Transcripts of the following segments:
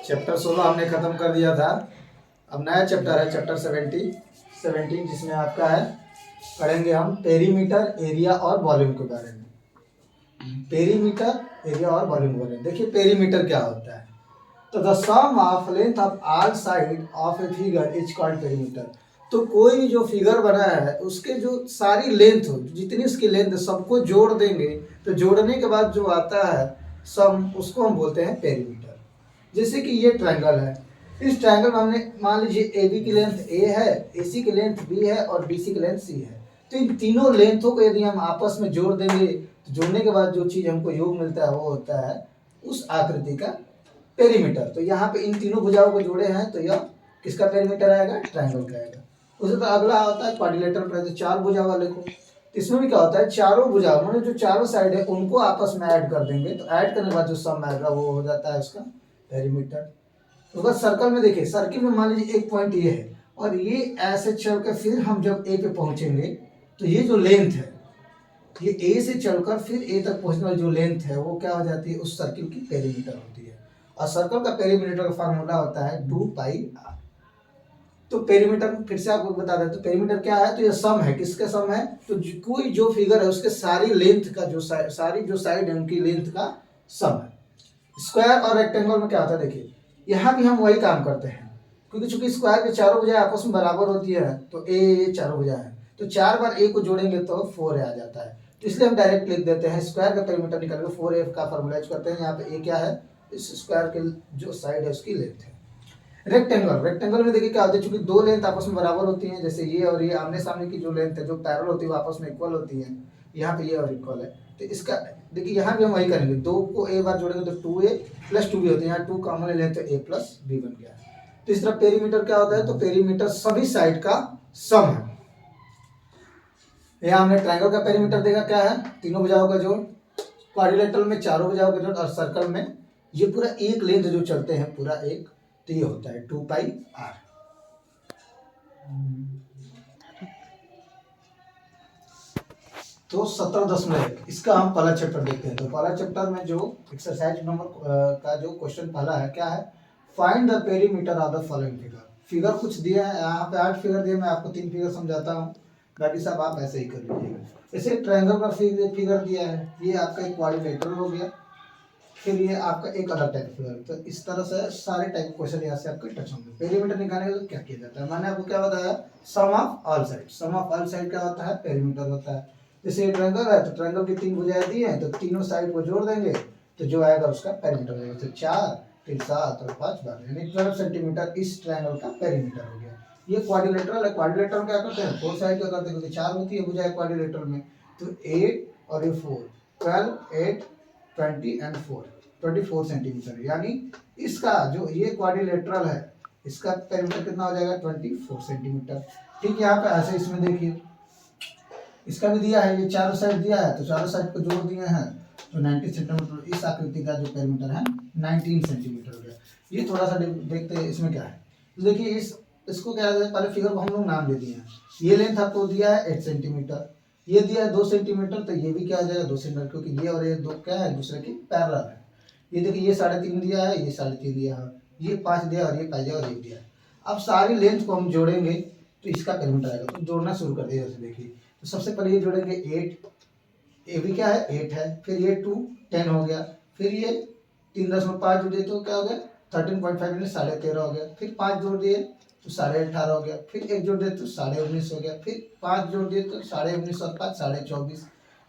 Chapter 16 हमने खत्म कर दिया था। अब नया चैप्टर है चैप्टर 17 जिसमें आपका है पढ़ेंगे हम पेरीमीटर, एरिया और वॉल्यूम के बारे में। पेरीमीटर, एरिया और वॉल्यूम के बारे में। देखिए पेरीमीटर क्या होता है। तो the sum of length of all side of a figure is called perimeter. तो कोई जो फिगर बना है उसके जो सारी लेंथ हो, जितनी उसकी लेंथ है सबको जोड़ देंगे तो जोड़ने के बाद जो आता है सम, उसको हम बोलते हैं पेरीमीटर। जैसे कि ये ट्रायंगल है, इस ट्रायंगल में हमने मान लीजिए ए बी की लेंथ ए है, ए सी की लेंथ बी है और बी सी की लेंथ सी है। तो इन तीनों लेंथों को यदि हम आपस में जोड़ देंगे तो जोड़ने के बाद जो चीज़ हमको योग मिलता है वो होता है उस आकृति का पेरीमीटर। तो यहाँ पे इन तीनों भुजाओं को जोड़े हैं तो यह किसका पेरीमीटर आएगा? ट्रायंगल का आएगा। उसी तरह अगला होता है क्वाड्रिलेटरल पर, चार भुजा वाले को। तो इसमें भी क्या होता है, चारों भुजाओं मतलब जो चारों साइड है उनको आपस में ऐड कर देंगे तो ऐड करने के बाद जो सम आएगा वो हो जाता है उसका पेरीमीटर। तो बस सर्कल में देखिए, सर्किल में मान लीजिए एक पॉइंट ये है और ये ऐसे चल कर फिर हम जब ए पे पहुंचेंगे तो ये जो लेंथ है ये ए से चलकर फिर ए तक पहुंचने वाली जो लेंथ है वो क्या हो जाती है? उस सर्किल की पेरीमीटर होती है। और सर्कल का पेरीमीटर का फार्मूला होता है 2πr। तो पेरीमीटर फिर से आपको बता दें तो पेरीमीटर क्या है? तो ये सम है। किसका सम है? तो कोई जो फिगर है उसके सारी लेंथ का जो सारी जो साइड है उनकी लेंथ का सम है। स्क्वायर और रेक्टेंगल में क्या होता है देखिए, यहाँ भी हम वही काम करते हैं क्योंकि चूंकि स्क्वायर के चारों भुजाएं आपस में बराबर होती है तो ए चारों भुजाएं हैं तो 4 बार ए को जोड़ेंगे तो 4a आ जाता है। तो इसलिए हम डायरेक्ट लिख देते हैं स्क्वायर का पेरीमीटर निकाल के 4a का फॉर्मूला यूज करते हैं। यहाँ पे ए क्या है? इस स्क्वायर के जो साइड है उसकी लेंथ है। रेक्टेंगल में देखिए क्या होता है, चूंकि दो लेंथ आपस में बराबर होती हैं, जैसे ये और ये आमने सामने की जो लेंथ है जो पैरेलल होती है वो आपस में इक्वल होती है। यहाँ पे ये और इक्वल है तो इसका देखिए यहाँ भी हम वही करेंगे, दो को ए बार जोड़ेंगे तो 2a + 2b होते हैं। यहाँ 2 कॉमन लेंथ तो a + b बन गया। तो इस तरह पेरीमीटर क्या होता है? तो पेरीमीटर सभी साइड का सम है। यहाँ हमने ट्रायंगल का पेरीमीटर देखा क्या है? तीनों भुजाओं का जोड़, क्वाड्रिलेटरल में चारों भुजाओं का जोड़ और सर्कल में ये पूरा एक लेंथ जो चलते हैं पूरा एक, तो ये होता है 2πr। तो 17.1 इसका हम पहला चैप्टर देखते हैं। तो पहला चैप्टर में जो एक्सरसाइज नंबर का जो क्वेश्चन पहला है क्या है? Find the perimeter of the following figure. Figure कुछ दिया है, यहाँ पे 8 फिगर दिए, मैं आपको 3 फिगर समझाता हूँ, बाकी सब आप ऐसे ही कर लीजिएगा। जैसे ट्रायंगल का फिगर दिया है, ये आपका एक क्वाड्रिलेटरल हो गया, फिर ये आपका एक अलग टाइप फिगर। तो इस तरह से सारे टाइप क्वेश्चन यहाँ से आपके टच होंगे। पेरीमीटर निकालने के लिए क्या किया जाता है? मैंने आपको क्या बताया? Sum of all side. Sum of all side क्या होता है? पेरीमीटर होता है। जैसे ये ट्रायंगल है तो ट्रायंगल की 3 भुजाएं दी हैं तो तीनों साइड को जोड़ देंगे तो जो आएगा उसका पेरीमीटर हो जाएगा। तो 4 फिर 7 और 5 12 यानी 12 सेंटीमीटर इस ट्रायंगल का पेरीमीटर हो गया। ये क्वाड्रिलेटरल है। क्वाड्रिलेटरल क्या करते हैं? 4 साइड क्या करते हैं? क्योंकि 4 होती है भुजाएं क्वाड्रिलेटरल में, तो 8 और ये 4 12 8 20 एंड 4 24 सेंटीमीटर। यानी इसका जो ये क्वाड्रिलेटरल है इसका पेरीमीटर कितना हो जाएगा? 24 सेंटीमीटर। ठीक, यहाँ पे ऐसे इसमें देखिए इसका भी दिया है, ये चारों साइड दिया है तो चारों साइड को जोड़ दिए हैं तो 90 सेंटीमीटर। इस आकृति का जो पेरीमीटर है 19 सेंटीमीटर हो गया। ये थोड़ा सा देखते हैं इसमें क्या है। तो देखिए इसको क्या है, पहले फिगर को हम लोग नाम दे दिए हैं। ये लेंथ आपको दिया है 8 सेंटीमीटर, ये दिया है 2 सेंटीमीटर, तो ये भी क्या आ जाएगा? 2 सेंटीमीटर, क्योंकि ये और ये दो क्या है? दूसरे के पैरेलल है। ये देखिए ये 3.5 दिया है, ये 3.5 दिया है, ये 5 दिया और ये 5 दिया और ये दिया है। अब सारी लेंथ को हम जोड़ेंगे तो इसका पेरीमीटर आएगा। तो जोड़ना शुरू कर दिया। जैसे देखिए तो सबसे पहले ये जोड़ेंगे 8, ये भी क्या है? 8 है, फिर ये 2 10 हो गया, फिर ये 3.5 जोड़ दिए तो क्या हो गया? 13.5 यानी 13.5 हो गया, फिर 5 जोड़ दिए तो 18.5 हो गया, फिर 1 जोड़ दिए तो 19.5 हो गया, फिर 5 जोड़ दिए तो 19.5 और 5 24.5,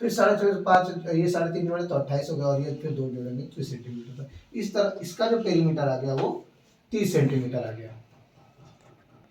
फिर 24.5 5 ये 3.5 जोड़े तो 28 हो गया और ये फिर 2 जोड़ेंगे 30 सेंटीमीटर। इस तरह इसका जो पेरीमीटर आ गया वो 30 सेंटीमीटर आ गया।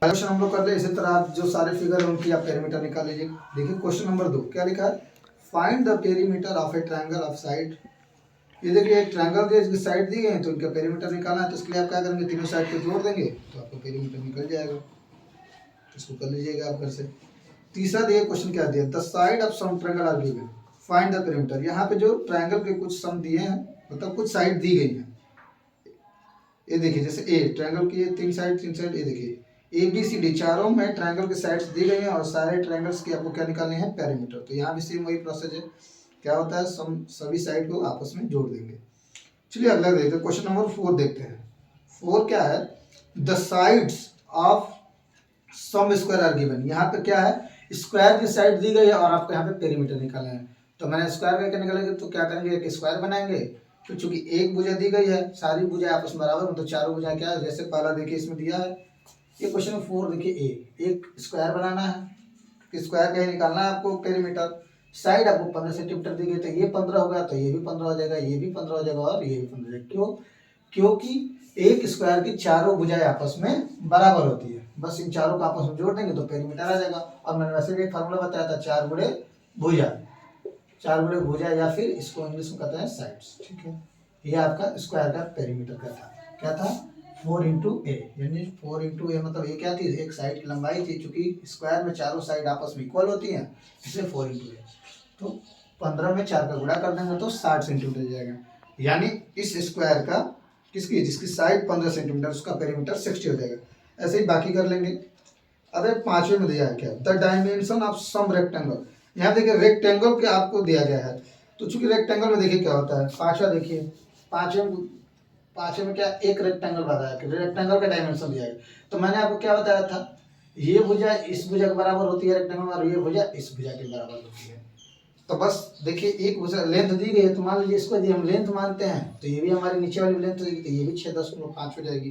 क्वेश्चन हम लोग कर ले, इसी तरह आप जो सारे फिगर उनकी आप पेरीमीटर निकाल लीजिए। देखिए क्वेश्चन नंबर 2 क्या लिखा है? Find the perimeter of A triangle of side. ये देखिए एक ट्रायंगल के इसकी साइड दी गई है तो इनका पेरीमीटर निकालना है। तो इसके लिए आप क्या करेंगे? तीनों साइड को जोड़ देंगे तो आपको पेरीमीटर निकल जाएगा। इसको कर लीजिएगा आप घर से। तीसरा दिया क्वेश्चन क्या दिया? The side of some triangle are given, find the perimeter. यहाँ पे जो ट्रायंगल के कुछ सम दिए हैं, मतलब कुछ साइड दी गई है। ये देखिए जैसे ए ट्रायंगल की 3 साइड, ये देखिए ए बी सी डी चारों में ट्रायंगल की साइड्स दी गई हैं और सारे ट्रायंगल्स की आपको क्या निकालने हैं? पेरीमीटर। तो यहाँ भी सेम वही प्रोसेस है, क्या होता है? सभी साइड को आपस में जोड़ देंगे। चलिए अगला देखते हैं, क्वेश्चन नंबर 4 देखते हैं। फोर क्या है, the sides of some square are given. यहाँ पे क्या है, स्क्वायर की साइड दी गई है और आपको यहाँ पे पेरीमीटर निकालना है। तो मैंने स्क्वायर करके निकालेंगे तो क्या करेंगे, एक स्क्वायर बनाएंगे। तो चूंकि एक भुजा दी गई है, सारी भुजा आपस में बराबर हो, तो चारों भुजा क्या है, जैसे पहला देखिए इसमें दिया है, ये क्वेश्चन में 4 देखिए एक स्क्वायर बनाना है, स्क्वायर का ही निकालना है आपको पेरीमीटर। साइड आपको 15 सेंटीमीटर दी गई, तो ये 15 होगा, तो ये भी 15 हो जाएगा, ये भी 15 हो जाएगा और ये भी 15 हो जाएगा। क्यों, क्योंकि एक स्क्वायर की चारों भुजाएं आपस में बराबर होती है। बस इन चारों को आपस में जोड़ देंगे तो पेरीमीटर आ जाएगा। और मैंने वैसे भी एक फार्मूला बताया था, 4 गुणे भुजा, 4 गुणे भुजा, या फिर इसको इंग्लिश में कहते हैं साइड्स। ठीक है, ये आपका स्क्वायर का पेरीमीटर का था, क्या था, 4 इंटू ए, यानी 4 इंटू ए मतलब ये क्या थी, एक साइड की लंबाई थी। चूंकि स्क्वायर में चारों साइड आपस में इक्वल होती हैं, इसलिए 4 इंटू ए। तो 15 में 4 का गुणा कर देंगे तो 60 सेंटीमीटर जाएगा। यानी इस स्क्वायर का किसकी, जिसकी साइड 15 सेंटीमीटर, उसका पेरीमीटर 60 हो जाएगा। ऐसे ही बाकी कर लेंगे। अब एक पांचवें में दिया है क्या, the dimension of some rectangle. यहाँ देखिए रेक्टेंगल के आपको दिया गया है, तो चूंकि रेक्टेंगल में देखिए क्या होता है, पांचवा देखिए, पांचवें में क्या, एक रेक्टेंगल बताया है, रेक्टेंगल का डायमेंशन दिया है। तो मैंने आपको क्या बताया था, ये भुजा इस भुजा के बराबर होती है रेक्टेंगल में, और ये भुजा इस भुजा के बराबर होती है। तो बस देखिए एक भुजा लेंथ दी गई है, तो मान लीजिए इसको यदि हम लेंथ मानते हैं तो ये भी हमारी नीचे वाली लेंथ होगी, तो ये भी 6.10 हो जाएगी,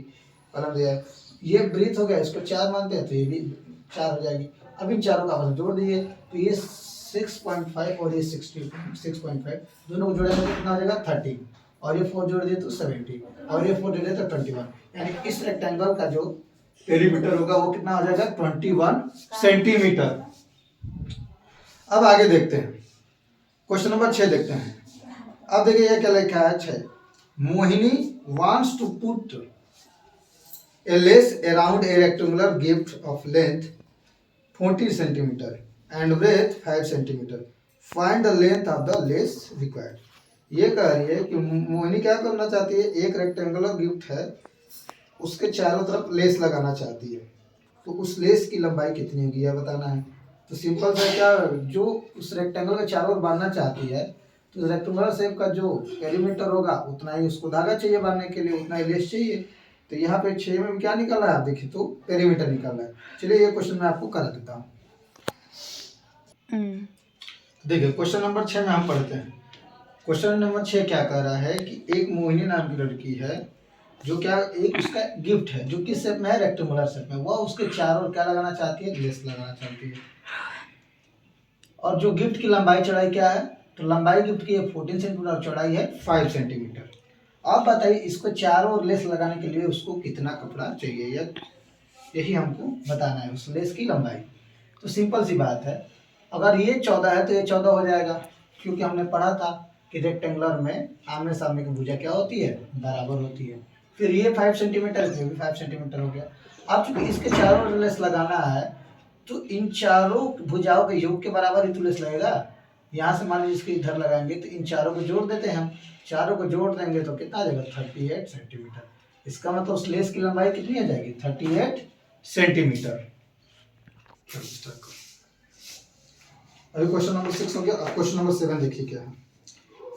कलम दिया है। ये ब्रीथ हो गया, इसको 4 मानते हैं तो ये भी 4 हो जाएगी। अब इन चारों का आपस में जोड़ दीजिए, तो ये 6.5 और ये 6.5 दोनों को जोड़ेंगे तो कितना हो जाएगा 30, और ये 4 जोड़ दिए तो 70, और ये 4 जोड़ दिए तो 21। यानी इस रेक्टेंगल का जो पेरीमीटर होगा वो कितना हो जाएगा, 21 सेंटीमीटर। अब आगे देखते हैं, क्वेश्चन नंबर 6 देखते हैं। अब देखिए ये क्या लिखा है, 6, Mohini wants to put a lace around a rectangular gift of length 40 centimeter and breadth 5 centimeter. Find the length of the lace required. ये कह रही है कि मोहिनी क्या करना चाहती है, एक रेक्टेंगुलर गिफ्ट है, उसके चारों तरफ लेस लगाना चाहती है, तो उस लेस की लंबाई कितनी होगी यह बताना है। तो सिंपल सा क्या, जो उस रेक्टेंगल के चारों ओर बांधना चाहती है, तो रेक्टेंगुलर शेप का जो पेरीमीटर होगा उतना ही उसको धागा चाहिए बांधने के लिए, उतना ही लेस चाहिए। तो यहाँ पे 6 में क्या निकल रहा है, आप देखिए तो पेरीमीटर निकल रहा है। चलिए ये क्वेश्चन मैं आपको करा देता हूँ। देखिए क्वेश्चन नंबर 6 में हम पढ़ते हैं। क्वेश्चन नंबर 6 क्या कह रहा है कि एक मोहिनी नाम की लड़की है, जो क्या, एक उसका गिफ्ट है जो किस शेप में है, रेक्टेंगुलर शेप में, वह उसके चारों ओर क्या लगाना चाहती है, लेस लगाना चाहती है। और जो गिफ्ट की लंबाई चौड़ाई क्या है, तो लंबाई गिफ्ट की 14 सेंटीमीटर और चौड़ाई है 5 सेंटीमीटर। आप बताइए इसको चारों ओर लेस लगाने के लिए उसको कितना कपड़ा चाहिए, यही हमको बताना है, उस लेस की लंबाई। तो सिंपल सी बात है, अगर ये 14 है तो ये 14 हो जाएगा, क्योंकि हमने पढ़ा था कि रेक्टेंगुलर में आमने सामने की भुजा क्या होती है, बराबर होती है। फिर ये 5 सेंटीमीटर, ये भी 5 सेंटीमीटर हो गया। अब चूंकि इसके चारों ओर लेस लगाना है, तो इन चारों भुजाओं के योग के बराबर ही तो लेस लगेगा। यहाँ से मान लीजिए इसके इधर लगाएंगे, तो इन चारों को जोड़ देते हैं हम, चारों को जोड़ देंगे तो कितना आ जाएगा, 38 सेंटीमीटर। इसका मतलब उस लेस की लंबाई कितनी आ जाएगी, 38 सेंटीमीटर। अभी क्वेश्चन नंबर 6 हो गया। अब क्वेश्चन नंबर 7 देखिए क्या है,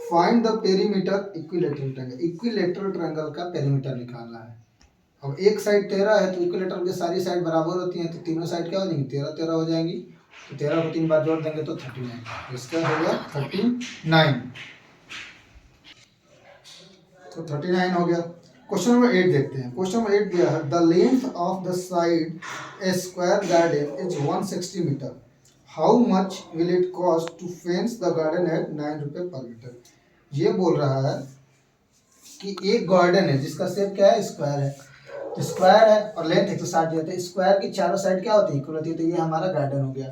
find the perimeter equilateral triangle. Equilateral triangle का पेरीमीटर निकालना है। अब एक साइड 13 है, तो इक्विलेटरल की सारी साइड बराबर होती हैं, तो तीनों साइड क्या हो जाएंगी, 13 हो जाएंगी। तो 13 को 3 बार जोड़ देंगे तो 39, इसका हो गया 39, तो 39 हो गया। क्वेश्चन नंबर 8 देखते हैं। क्वेश्चन नंबर 8 दिया है, the length of the side a square garden is 160 metre, how much will it cost to fence the garden at 9 रुपये पर मीटर। ये बोल रहा है कि एक गार्डन है जिसका शेप क्या है, स्क्वायर है, तो स्क्वायर है और लेंथ 160 दिया, तो स्क्वायर की चारों साइड क्या होती है, इक्वल होती है, तो ये हमारा गार्डन हो गया।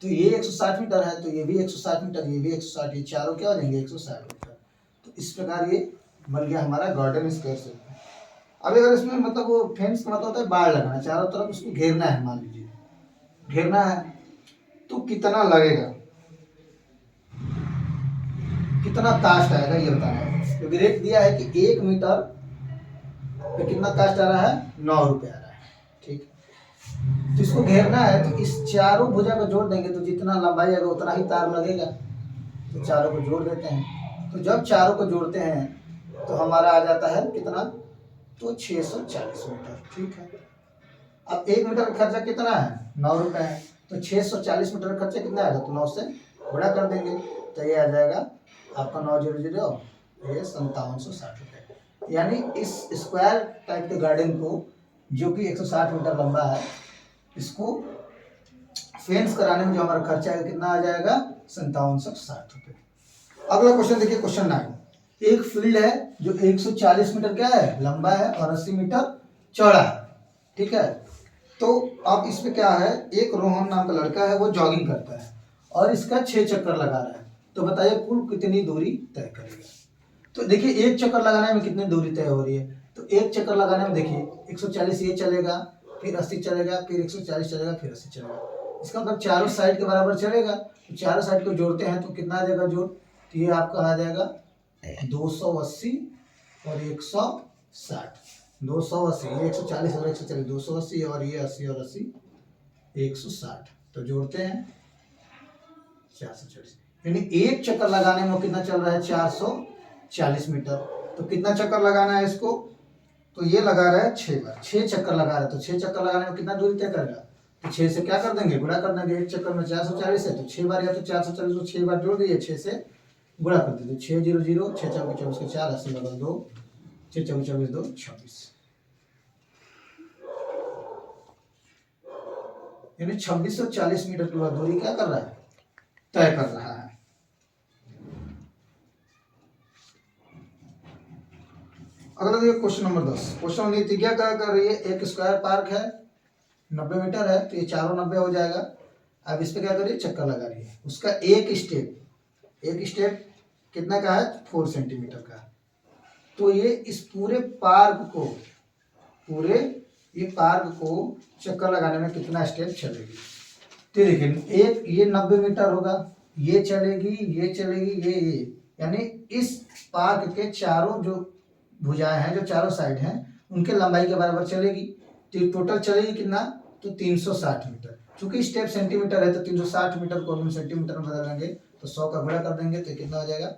तो ये 160 मीटर है, तो ये भी 160 मीटर, ये भी 160, ये चारों क्या हो जाएंगे 160 मीटर। तो इस प्रकार ये बन गया हमारा गार्डन स्क्वायर शेप में। अब अगर इसमें मतलब वो फेंस का मतलब होता है बाड़ लगाना, चारों तरफ उसको घेरना है, मान लीजिए घेरना है, तो कितना लगेगा, कितना कास्ट आएगा ये बताना है। क्योंकि रेट दिया है कि 1 मीटर पे कितना कास्ट आ रहा है, 9 रुपये आ रहा है। ठीक, तो इसको घेरना है, तो इस चारों भुजा को जोड़ देंगे तो जितना लंबाई आएगा उतना ही तार लगेगा। तो चारों को जोड़ देते हैं, तो जब चारों को जोड़ते हैं तो हमारा आ जाता है कितना, तो 640 मीटर, ठीक है। अब 1 मीटर का खर्चा कितना है, 9 रुपये है, तो 640 मीटर का खर्चा कितना आएगा, तो 9 से गुणा कर देंगे, तो ये आ जाएगा आपका 900, ये 5760 रुपये। यानी इस स्क्वायर टाइप के गार्डन को, जो कि 160 मीटर लंबा है, इसको फेंस कराने में जो हमारा खर्चा है कितना आ जाएगा, 5760 रुपये। अगला क्वेश्चन देखिए, क्वेश्चन 9। एक फील्ड है जो 140 मीटर क्या है, लंबा है और 80 मीटर चौड़ा है, ठीक है। तो अब इसमें क्या है, एक रोहन नाम का लड़का है, वो जॉगिंग करता है और इसका 6 चक्कर लगा रहा है, तो बताइए कुल कितनी दूरी तय करेगा। तो देखिए एक चक्कर लगाने में कितनी दूरी तय हो रही है, तो एक चक्कर लगाने में देखिए 140 ये चलेगा, फिर 80 चलेगा, फिर 140 चलेगा, फिर 80 चलेगा, इसका मतलब चारों साइड के बराबर चलेगा, तो चारों साइड को जोड़ते हैं तो कितना आ जाएगा जोड़, तो ये आपका आ जाएगा 280 और 160, 280, ये 140 और 140, 280 और ये 80 और 80 160, तो जोड़ते हैं 440, यानी एक चक्कर लगाने में कितना चल रहा है, 440 मीटर। तो कितना चक्कर लगाना है इसको, तो ये लगा रहा है 6 बार, 6 चक्कर लगा रहा है, तो 6 चक्कर लगाने में कितना दूरी तय करेगा, तो 6 से क्या कर देंगे, गुणा कर देंगे, एक चक्कर में 440 है, तो 6 बार या तो 440 को 6 बार जोड़ दिए, 6 से गुणा कर दीजिए, 6 0 0, 6 4 24 के 4, 80 बगल 2, 6 4 24 2 26, यानी 2640 मीटर की दूरी क्या कर रहा है, तय कर रहा है। अगला देखिए क्वेश्चन नंबर 10। क्वेश्चन नीतिज्ञा क्या कर रही है, एक स्क्वायर पार्क है, 90 मीटर है, तो ये चारों 90 हो जाएगा। अब इस पे क्या कर रही है, चक्कर लगा रही है, उसका एक स्टेप कितना का है, 4 सेंटीमीटर का। तो ये इस पूरे पार्क को चक्कर लगाने में कितना स्टेप चलेगी, तो देखिए एक ये 90 मीटर होगा, ये चलेगी, ये चलेगी, ये यानी इस पार्क के चारों जो भुजाएं हैं, जो चारों साइड हैं, उनके लंबाई के बराबर चलेगी, तो टोटल चलेगी कितना, तो 360 मीटर। चूंकि स्टेप सेंटीमीटर है तो 360 मीटर को हम सेंटीमीटर में बदलेंगे, तो 100 का गुणा कर देंगे, तो कितना हो जाएगा,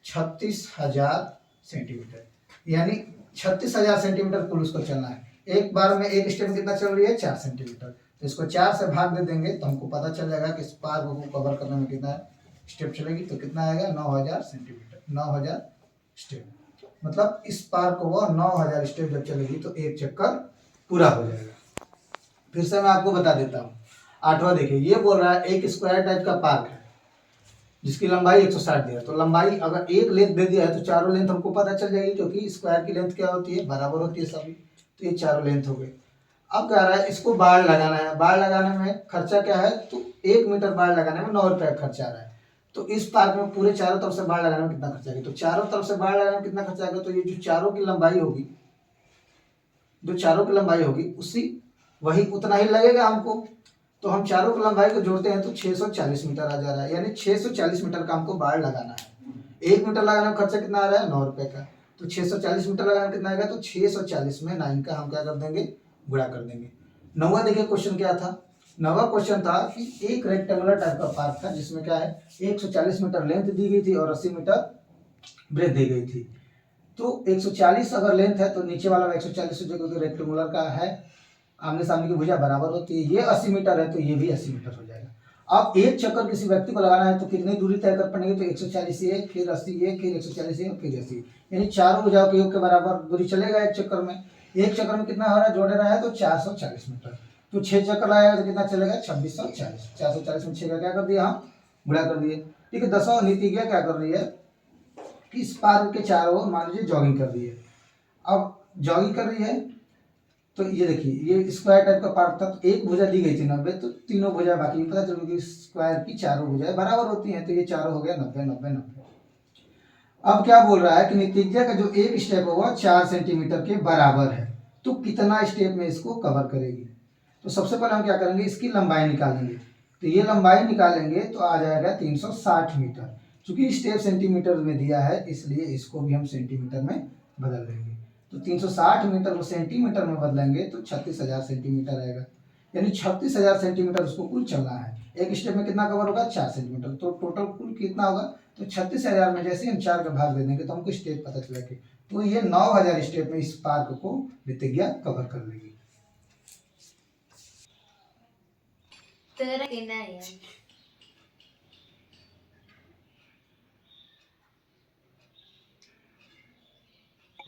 36,000 सेंटीमीटर, यानी 36,000 सेंटीमीटर कुल उसको चलना है। एक बार में एक स्टेप कितना चल रही है, 4 सेंटीमीटर, तो इसको 4 से भाग दे देंगे तो हमको पता चल जाएगा कि इस पार्क को कवर करने में कितना स्टेप चलेगी, तो कितना आएगा, 9,000 सेंटीमीटर, 9,000 स्टेप। मतलब इस पार्क को वो 9,000 स्टेप जब चलेगी तो एक चक्कर पूरा हो जाएगा। फिर से मैं आपको बता देता हूँ। 8वां देखिए, ये बोल रहा है एक स्क्वायर टाइप का पार्क है जिसकी लंबाई 160 दिया है, तो लंबाई अगर एक लेंथ दे दिया है तो चारों लेंथ हमको पता चल जाएगी, क्योंकि स्क्वायर की लेंथ क्या होती है, बराबर होती है सभी, तो ये चारों लेंथ हो गई। अब कह रहा है इसको बाड़ लगाना है, बाड़ लगाने में खर्चा क्या है, तो 1 मीटर बाड़ लगाने में 9 रुपये का खर्चा आ रहा है। तो इस पार्क में पूरे चारों तरफ से बाड़ लगाने में कितना खर्चा आएगा, तो चारों तरफ से बाड़ लगाने में कितना खर्चा आएगा, तो ये जो चारों की लंबाई होगी, उसी वही उतना ही लगेगा हमको। तो हम चारों की लंबाई को जोड़ते हैं तो 640 मीटर आ जा रहा है, यानी 640 मीटर का हमको बाड़ लगाना है। 1 मीटर लगाने में खर्चा कितना आ रहा है, 9 रुपये का, तो 640 मीटर लगाने में कितना आएगा, तो 640 में 9 का हम क्या कर देंगे, गुणा कर देंगे। 9वां देखिए क्वेश्चन क्या था, 9वां क्वेश्चन था कि एक रेक्टेंगुलर टाइप का पार्क था जिसमें क्या है, 140 मीटर लेंथ दी गई थी और 80 मीटर ब्रेथ दी गई थी। तो 140 अगर लेंथ है तो नीचे वाला 140 हो जाएगा, रेक्टेंगुलर का है, आमने सामने की भुजा बराबर होती है, ये 80 मीटर है तो ये भी 80 मीटर हो जाएगा। अब एक चक्कर किसी व्यक्ति को लगाना है तो कितनी दूरी तय कर पाएंगे, तो 140 ये, फिर 80 ये, फिर 140 ये, फिर 80, यानी चारों भुजाओं के योग के बराबर दूरी चलेगा एक चक्कर में। एक चक्कर में कितना हो रहा है, जोड़े रहा है तो 440 मीटर, तो 6 चक्कर लगाएगा तो कितना चलेगा, 2640, 440 में 6 का क्या कर दिया, हम गुणा कर दिए। ठीक है। 10वां नीतिज्ञा क्या कर रही है कि इस पार्क के चारों ओर मान लीजिए जॉगिंग कर रही है। अब जॉगिंग कर रही है तो ये देखिए, ये स्क्वायर टाइप का पार्क था, तो एक भुजा दी गई थी 90, तो तीनों भुजा बाकी पता चलो कि स्क्वायर की चारों भुजाएं बराबर होती हैं, तो ये चारों हो गया 90 90 90। अब क्या बोल रहा है कि नीतिज्ञा का जो एक स्टेप होगा 4 सेंटीमीटर के बराबर है, तो कितना स्टेप में इसको कवर करेगी। तो सबसे पहले हम क्या करेंगे, इसकी लंबाई निकालेंगे, तो ये लंबाई निकालेंगे तो आ जाएगा 360 मीटर। चूंकि स्टेप सेंटीमीटर में दिया है इसलिए इसको भी हम सेंटीमीटर में बदल देंगे, तो 360 मीटर को सेंटीमीटर में बदलेंगे तो 36,000 सेंटीमीटर आएगा। यानी 36,000 सेंटीमीटर उसको कुल चलना है। एक स्टेप में कितना कवर होगा? 4 सेंटीमीटर। तो टोटल कुल कितना होगा? तो 36,000 में जैसे हम 4 का भाग दे देंगे तो हमको स्टेप पता चला कि तो ये 9,000 स्टेप में इस पार्क को वित्तज्ञा कवर कर लेगी। तेरा कहना है यार।